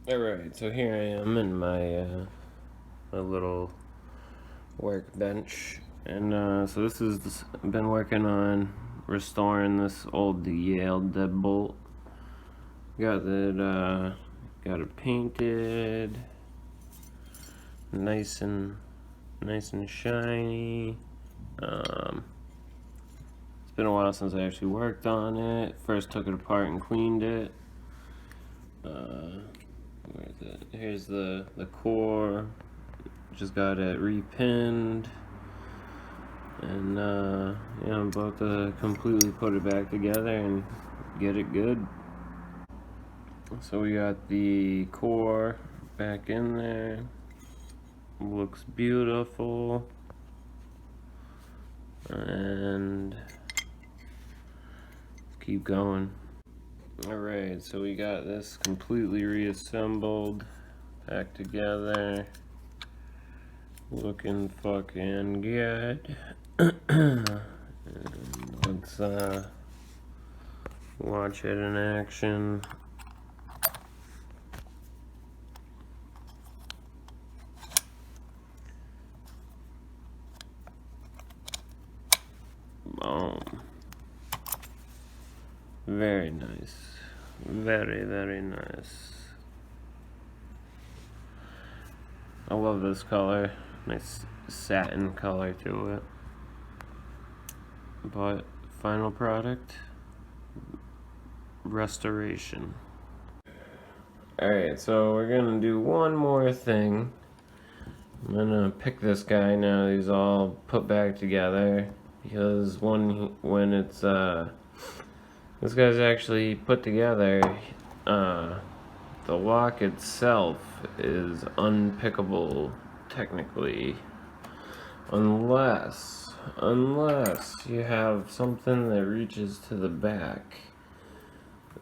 Alright, so here I am in my little workbench, and so I've been working on restoring this old Yale Deadbolt. Got it painted, nice and shiny. It's been a while since I actually worked on it. First took it apart and cleaned it. Where is it? Here's the core. Just got it repinned, and I'm about to completely put it back together and get it good. So we got the core back in there. Looks beautiful, and let's keep going. Alright, so we got this completely reassembled, back together, looking fucking good. And let's watch it in action. Boom. Very nice. Very, very nice. I love this color. Nice satin color to it. But final product, restoration. Alright, so we're gonna do one more thing. I'm gonna pick this guy now that he's all put back together, because when it's this guy's actually put together, the lock itself is unpickable technically, unless you have something that reaches to the back,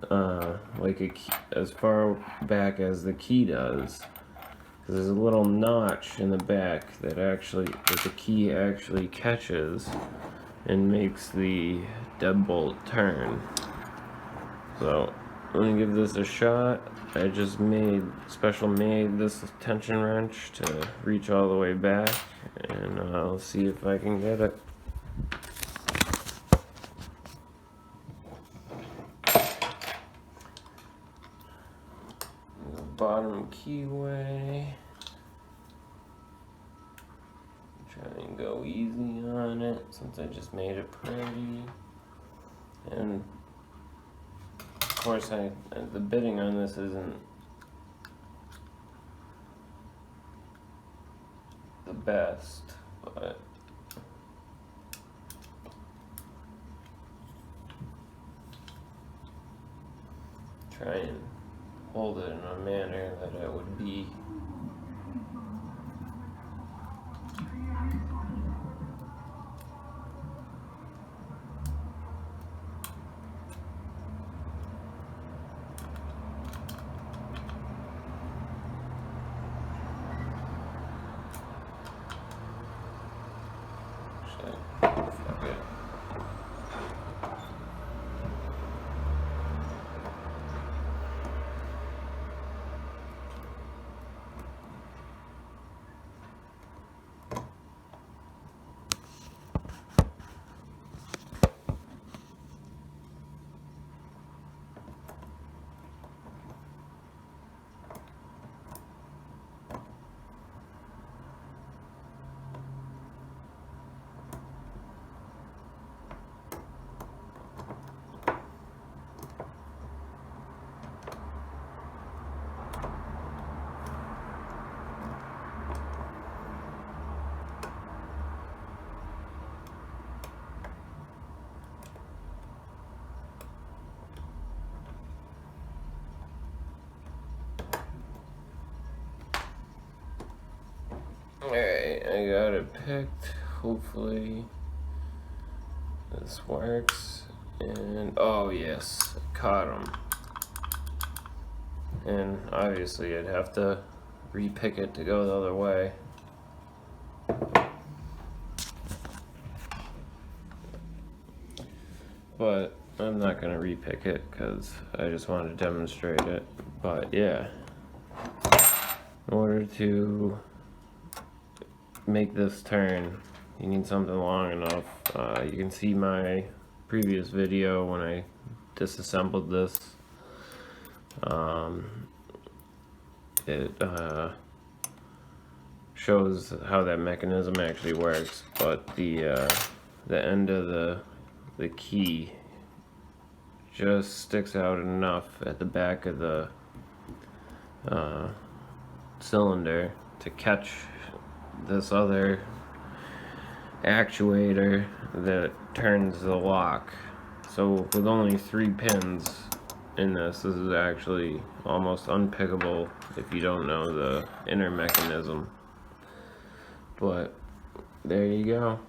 like a key, as far back as the key does. Because there's a little notch in the back that the key actually catches and makes the deadbolt turn. So I'm gonna give this a shot. I just made this tension wrench to reach all the way back, and I'll see if I can get it. The bottom keyway. Try and go easy on it since I just made it pretty. And of course, the bitting on this isn't the best, but try and hold it in a manner that it would be fuck it. Alright, I got it picked. Hopefully this works. And oh yes, caught him. And obviously I'd have to repick it to go the other way. But I'm not gonna repick it because I just want to demonstrate it. But yeah, In order to make this turn, you need something long enough. You can see my previous video when I disassembled this. It shows how that mechanism actually works, but the end of the key just sticks out enough at the back of the cylinder to catch this other actuator that turns the lock. So with only 3 pins in this is actually almost unpickable if you don't know the inner mechanism. But there you go.